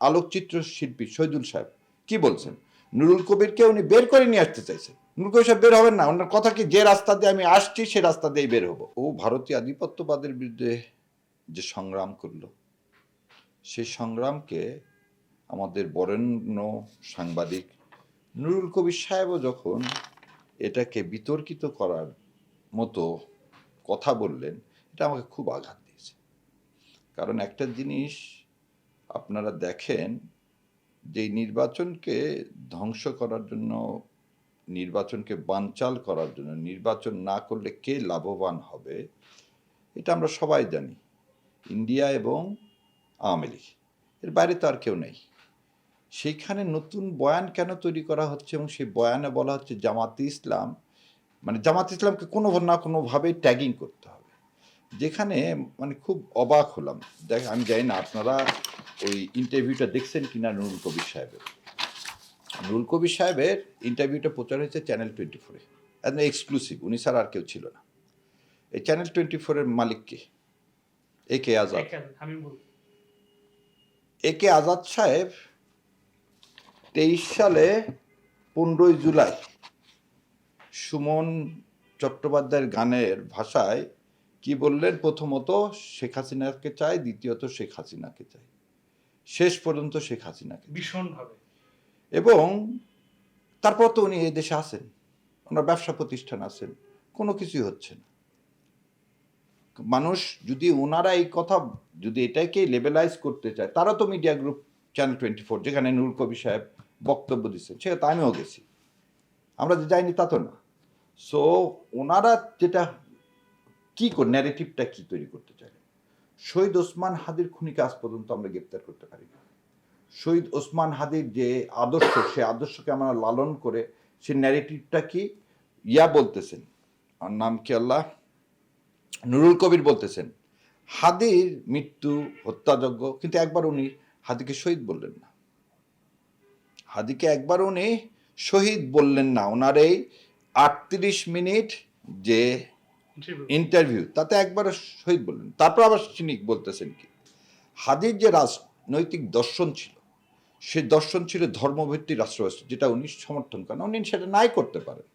আলোকচিত্র শিল্পী শহীদুল সাহেব কি বলছেন, নুরুল কবিরকে উনি বের করে নিয়ে আসতে চাইছেন। নুরুল কবির সাহেব বের হবেন না, ওনার কথা কি যে রাস্তা দিয়ে আমি আসছি সে রাস্তা দিয়েই বের হবো। ও ভারতীয় আধিপত্যবাদের বিরুদ্ধে যে সংগ্রাম করলো, সেই সংগ্রামকে আমাদের বরেণ্য সাংবাদিক নুরুল কবির সাহেবও যখন এটাকে বিতর্কিত করার মতো কথা বললেন, এটা আমাকে খুব আঘাত দিয়েছে। কারণ একটা জিনিস আপনারা দেখেন, যে নির্বাচনকে ধ্বংস করার জন্য, নির্বাচনকে বানচাল করার জন্য, নির্বাচন না করলে কে লাভবান হবে এটা আমরা সবাই জানি, ইন্ডিয়া এবং আওয়ামী লীগ, এর বাইরে তো আর কেউ নেই। সেইখানে নতুন বয়ান কেন তৈরি করা হচ্ছে এবং সেই বয়ানে বলা হচ্ছে জামাতে ইসলাম, মানে জামাত ইসলামকে কোনো না কোনোভাবেই ট্যাগিং করতে হবে, যেখানে মানে খুব অবাক হলাম। দেখ, আমি জানি না আপনারা ওই ইন্টারভিউটা দেখছেন কিনা নুরুল কবির সাহেবের। নুরুল কবির সাহেবের ইন্টারভিউটা প্রচার হয়েছে চ্যানেল 24-এ, একদম এক্সক্লুসিভ, উনি ছাড়া আর কেউ ছিল না। এই চ্যানেল 24-এর মালিক কে? এ কে আজাদ। এ কে আজাদ সাহেব 23 সালে 15ই জুলাই সুমন চট্টোপাধ্যায়ের গানের ভাষায় কি বললেন? প্রথমত শেখ হাসিনাকে চাই, দ্বিতীয়ত শেখ হাসিনাকে চাই, শেষ পর্যন্ত শেখ হাসিনাকে ভীষণভাবে। এবং তারপর তো উনি এই দেশে আছেন, ওনার ব্যবসা প্রতিষ্ঠান আছেন, কোনো কিছুই হচ্ছে না। মানুষ যদি ওনারা এই কথা, যদি এটাকে লেবেলাইজ করতে চায়, তারা তো মিডিয়া গ্রুপ চ্যানেল 24, যেখানে নুরুল কবির সাহেব বক্তব্য দিচ্ছেন, সেটা তো আমিও গেছি, আমরা যে যাইনি তা তো না। সো ওনারা যেটা কি করে, ন্যারেটিভটা কি তৈরি করতে চায়, শহীদ ওসমান হাদির খুনিকে আজ পর্যন্ত আমরা গ্রেপ্তার করতে পারি না। শহীদ ওসমান হাদির যে আদর্শ, সে আদর্শকে আমরা লালন করে সে ন্যারেটিভটা কি বলতেছেন, আর নাম কি আল্লাহ, নুরুল কবির বলতেছেন হাদির মৃত্যু হত্যাযোগ্য, কিন্তু একবার উনি হাদিকে শহীদ বললেন না, হাদিকে একবার উনি শহীদ বললেন না। ওনার এই 38 মিনিট যে ইন্টারভিউ, তাতে একবার শহীদ বললেন। তারপর আবার তিনি বলতেছেন কি, হাদির যে রাজনৈতিক দর্শন ছিল, সে দর্শন ছিল ধর্মভিত্তিক রাষ্ট্রব্যবস্থা, যেটা উনি সমর্থন করেন। উনি সেটা নাই করতে পারেন,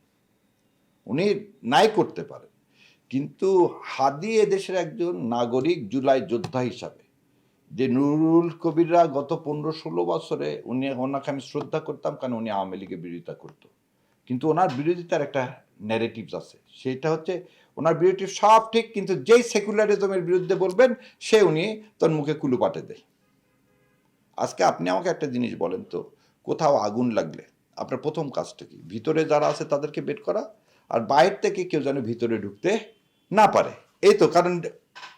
উনি নাই করতে পারেন, কিন্তু হাদি এদেশের একজন নাগরিক, জুলাই যোদ্ধা হিসাবে, যে নুরুল কবিররা গত 15-16 বছরে ওনাকে আমি শ্রদ্ধা করতাম, কারণ উনি আওয়ামী লীগের বিরোধিতা করতো, কিন্তু ওনার বিরোধিতার একটা ন্যারেটিভস আছে, সেটা হচ্ছে ওনার বিরোধিতা সব ঠিক, কিন্তু যেই সেকুলারিজমের বিরুদ্ধে বলবেন সে উনি তোর মুখে কুলু পাটে দেয়। আজকে আপনি আমাকে একটা জিনিস বলেন তো, কোথাও আগুন লাগলে আপনার প্রথম কাজটা কি? ভিতরে যারা আছে তাদেরকে বের করা, আর বাইরে থেকে কেউ যেন ভিতরে ঢুকতে না পারে, এই তো। কারণ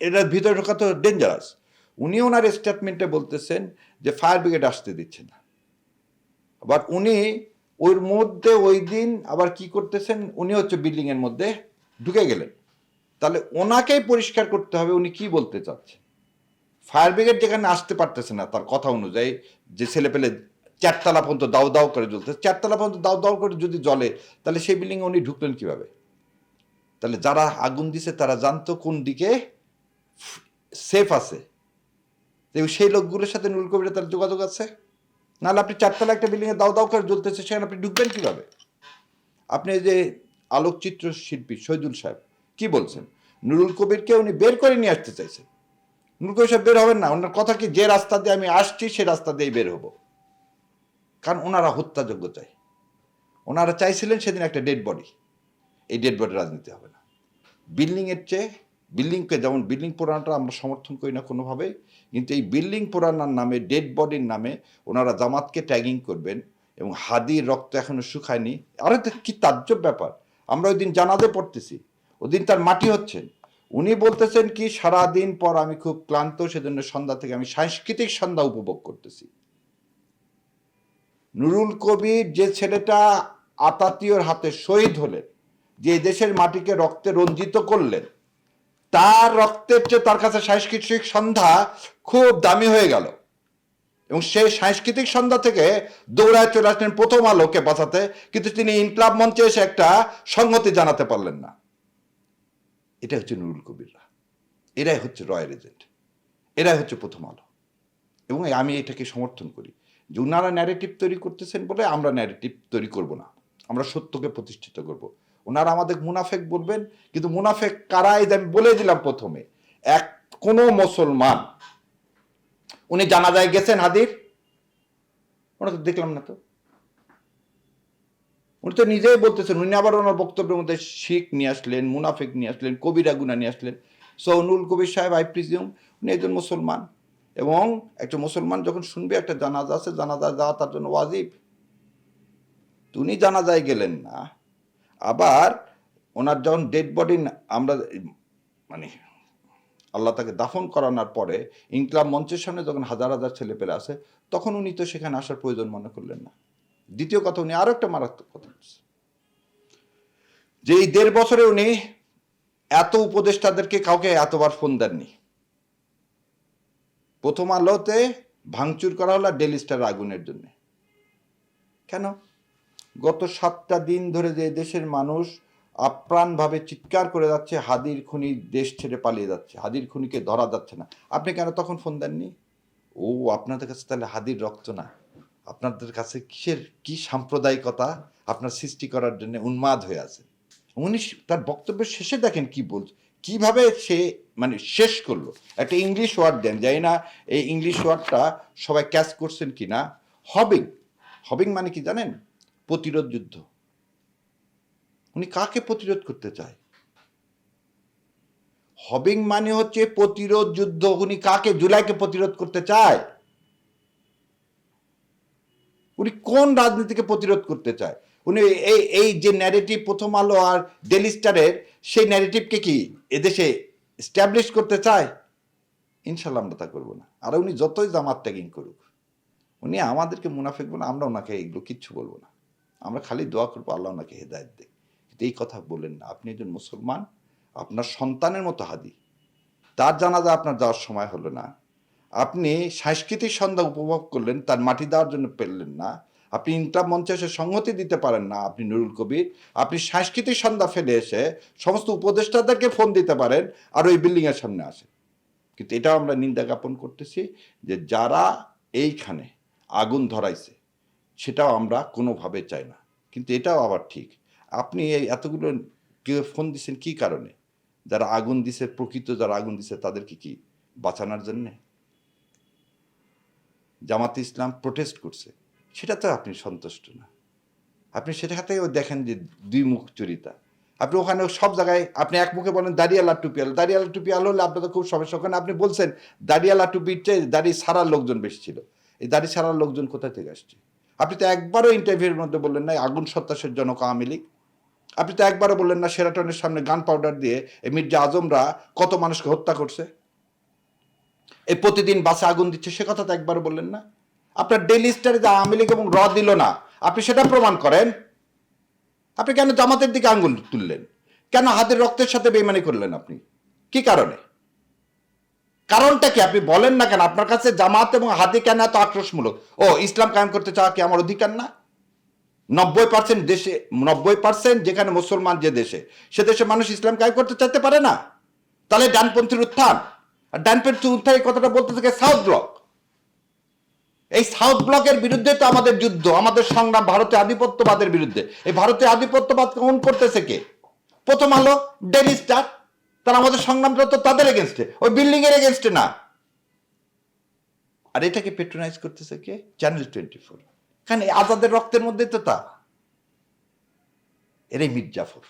এটা ভিতরে ঢোকা তো ডেঞ্জারাস। উনি ওনার স্টেটমেন্টে বলতেছেন যে ফায়ার ব্রিগেড আসতে দিচ্ছে না, আবার উনি ওর মধ্যে ওই দিন আবার কি করতেছেন, উনি হচ্ছে বিল্ডিং এর মধ্যে ঢুকে গেলেন। তাহলে ওনাকেই পরিষ্কার করতে হবে উনি কি বলতে চাচ্ছেন। ফায়ার ব্রিগেড যেখানে আসতে পারতেছে না, তার কথা অনুযায়ী যে ছেলে পেলে 4 তলা পর্যন্ত দাউ দাউ করে জ্বলতে, 4 তলা পর্যন্ত দাউ দাউ করে যদি জ্বলে, তাহলে সেই বিল্ডিং উনি ঢুকলেন কিভাবে? তাহলে যারা আগুন দিছে তারা জানতো কোন দিকে সেফ আছে, সেই লোকগুলোর সাথে নুরুল কবিরের তার যোগাযোগ আছে। নাহলে আপনি 4 তলা একটা বিল্ডিং এ দাউ দাউ করে জ্বলতেছে, সেখানে আপনি ঢুকবেন কিভাবে? আপনি যে আলোকচিত্র শিল্পী শহীদুল সাহেব কি বলছেন, নুরুল কবিরকে উনি বের করে নিয়ে আসতে চাইছেন। নুরুল কবির সাহেব বের হবেন না, ওনার কথা কি যে রাস্তা দিয়ে আমি আসছি সে রাস্তা দিয়েই বের হব, কারণ ওনারা হত্যাযোগ্য চাই। ওনারা চাইছিলেন সেদিন একটা ডেড বডি, এই ডেড বডি রাজনীতি হবে না। বিল্ডিংয়ের চেয়ে, বিল্ডিংকে যেমন বিল্ডিং পোড়ানোটা আমরা সমর্থন করি না কোনোভাবেই, কিন্তু এই বিল্ডিং পোড়ানোর নামে, ডেড বডির নামে ওনারা জামাতকে ট্যাগিং করবেন, এবং হাদির রক্ত এখনো শুকায়নি। আরে কি তাজ্জব ব্যাপার, আমরা ওই দিন জানাজা পড়তেছি, ওদিন তার মাটি হচ্ছেন, উনি বলতেছেন কি সারাদিন পর আমি খুব ক্লান্ত, সেজন্য সন্ধ্যা থেকে আমি সাংস্কৃতিক সন্ধ্যা উপভোগ করতেছি। নুরুল কবির যে ছেলেটা আতাতীয়র হাতে শহীদ হলেন, যে দেশের মাটিকে রক্তে রঞ্জিত করলেন, তার রক্তের চেয়ে তার কাছে সাংস্কৃতিক সন্ধ্যা খুব দামি হয়ে গেল, এবং সেই সাংস্কৃতিক সন্ধ্যা থেকে দৌড়ায় চলে আসলেন প্রথম আলোকে বাঁচাতে, কিন্তু তিনি ইনকলাব মঞ্চে এসে একটা সংহতি জানাতে পারলেন না। এটা হচ্ছে নুরুল কবিররা, এরাই হচ্ছে রয়্যাল এজেন্ট, এরাই হচ্ছে প্রথম আলো। এবং আমি এটাকে সমর্থন করি যে ওনারা ন্যারেটিভ তৈরি করতেছেন বলে আমরা ন্যারেটিভ তৈরি করব না, আমরা সত্যকে প্রতিষ্ঠিত করব। ওনারা আমাদের মুনাফেক বলবেন, কিন্তু মুনাফেক কারা এই যে আমি বলে দিলাম প্রথমে, কোনো মুসলমান উনি জানাজায় গেছেন হাদির? ওনা তো দেখলাম না। তো উনি তো নিজেই বলতেছেন, উনি আবার ওনার বক্তব্যের মধ্যে শিখ নিয়ে আসলেন, মুনাফেক নিয়ে আসলেন, কবিরা গুনা নিয়ে আসলেন। সো নুরুল কবির সাহেব, আই প্রিজিউম উনি একজন মুসলমান, এবং একটা মুসলমান যখন শুনবে একটা জানাজা আছে, জানাজা যাওয়া তার জন্য ওয়াজিব। উনি জানাজায় গেলেন না, আবার ওনার যখন ডেড বডি আমরা মানে আল্লাহ তাকে দাফন করানোর পরে ইনকলাব মঞ্চের সামনে যখন হাজার হাজার ছেলে পেলে আসে, তখন উনি তো সেখানে আসার প্রয়োজন মনে করলেন না। দ্বিতীয় কথা, উনি আরো একটা মারাত্মক কথা বলছেন যে এই 1.5 বছরে উনি এত উপদেষ্টাদেরকে কাউকে এতবার ফোন দেননি। প্রথম আলোতে ভাঙচুর করা হলো ডেইলি স্টার আগুনের জন্য। কেন? গত 7টা দিন ধরে যে দেশের মানুষ আপ্রাণভাবে চিৎকার করে যাচ্ছে হাদির খুনি দেশ ছেড়ে পালিয়ে যাচ্ছে, হাদির খুনিকে ধরা যাচ্ছে না, আপনি কেন তখন ফোন দেননি? ও আপনাদের কাছে তাহলে হাদির রক্ত না, আপনাদের কাছে কি সাম্প্রদায়িকতা আপনার সৃষ্টি করার জন্য উন্মাদ হয়ে আছে। উনি তার বক্তব্যের শেষে দেখেন কি বলছে, কিভাবে সে শেষ করলো। একটা ইংলিশ ওয়ার্ড দেন, জানি না এই ইংলিশ ওয়ার্ডটা সবাই ক্যাচ করছেন কি না। হবিং। হবিং মানে কি জানেন? প্রতিরোধ যুদ্ধ। উনি কাকে প্রতিরোধ করতে চায়? হবিং মানে হচ্ছে প্রতিরোধ যুদ্ধ। উনি কাকে? জুলাইকে প্রতিরোধ করতে চায়। উনি কোন রাজনীতিকে প্রতিরোধ করতে চায়? উনি এই যে ন্যারেটিভ প্রথম আলো আর ডেইলি স্টারের, সেই ন্যারেটিভকে কি এদেশে এস্টাবলিশ করতে চায়? ইনশাল্লাহ আমরা তা করবো না। আর উনি যতই জামাত ট্যাগিং করুক, উনি আমাদেরকে মুনাফিক বলে, আমরা ওনাকে এগুলো কিচ্ছু বলবো না। আমরা খালি দোয়া করবো আল্লাহ ওনাকে হেদায়েত দেয়। কিন্তু এই কথা বলেন না। আপনি একজন মুসলমান, আপনার সন্তানের মতো হাদি, তার জানাজা আপনার যাওয়ার সময় হলো না। আপনি সাংস্কৃতিক সন্ধ্যা উপভোগ করলেন, তার মাটি দেওয়ার জন্য পেলেন না। আপনি ইনকলাব মঞ্চে এসে সংহতি দিতে পারেন না। আপনি নুরুল কবির, আপনি সাংস্কৃতিক সন্ধ্যা ফেলে এসে সমস্ত উপদেষ্টাদেরকে ফোন দিতে পারেন আর ওই বিল্ডিংয়ের সামনে আসেন। কিন্তু এটাও আমরা নিন্দা জ্ঞাপন করতেছি যে যারা এইখানে আগুন ধরাইছে সেটাও আমরা কোনোভাবে চাই না। কিন্তু এটাও আবার ঠিক, আপনি এই এতগুলো কেউ ফোন দিচ্ছেন কি কারণে? যারা আগুন দিছে, প্রকৃত যারা আগুন দিছে তাদেরকে কি বাঁচানোর জন্যে? জামাতে ইসলাম প্রোটেস্ট করছে, সেটা তো আপনি সন্তুষ্ট না। আপনি সেটাতেও দেখেন যে দুই মুখ চরিতা। আপনি ওখানে সব জায়গায় আপনি এক মুখে বলেন দাড়িয়ালা টুপিয়াল, দাড়িয়ালা টুপিয়াল হলে আপনাদের খুব সমস্যা। ওখানে আপনি বলছেন দাড়িয়ালা টুপির চেয়ে দাড়ি ছাড়ার লোকজন বেশি ছিল। এই দাড়ি ছাড়ার লোকজন কোথা থেকে আসছে? আপনি তো একবারও ইন্টারভিউর মধ্যে বললেন না আগুন সত্তাসের জনক আওয়ামী লীগ। আপনি তো একবারও বললেন না শেরাটনের সামনে গান পাউডার দিয়ে এই মির্জা আজমরা কত মানুষকে হত্যা করছে, এই প্রতিদিন বাসে আগুন দিচ্ছে, সে কথা তো একবারও বললেন না। আপনার ডেইলি স্টারে যে আওয়ামী লীগ এবং দিল না, আপনি সেটা প্রমাণ করেন। আপনি কেন জামাতের দিকে আঙ্গুল তুললেন? কেন হাতের রক্তের সাথে বেইমানি করলেন? আপনি কি কারণে? কারণটা কি আপনি বলেন না কেন? আপনার কাছে জামাত এবং হাদি কেন এত আক্রোশমূলক? ও ইসলাম কায়েম করতে চাওয়া কি আমার অধিকার না? 90% দেশে, 90% যেখানে মুসলমান যে দেশে, সে দেশে মানুষ ইসলাম কায়েম করতে চাইতে পারে না। তাহলে ডানপন্থীর উত্থান। আর ডানপন্থীর উত্থান এই কথাটা বলতে থাকে সাউথ ব্লক। এই সাউথ ব্লকের বিরুদ্ধে তো আমাদের যুদ্ধ, আমাদের সংগ্রাম ভারতীয় আধিপত্যবাদের বিরুদ্ধে। এই ভারতীয় আধিপত্যবাদ কোন করতেছে কে? প্রথম আলো, ডেইলি স্টার। তারা আমাদের সংগ্রামটা তো তাদের এগেনস্টে, ওই বিল্ডিং এর এগেনস্টে না। আর এটাকে পেট্রোনাইজ করতেছে কে? চ্যানেল 24। কারণ আজাদের রক্তের মধ্যে তো তা। এরাই মীর জাফর।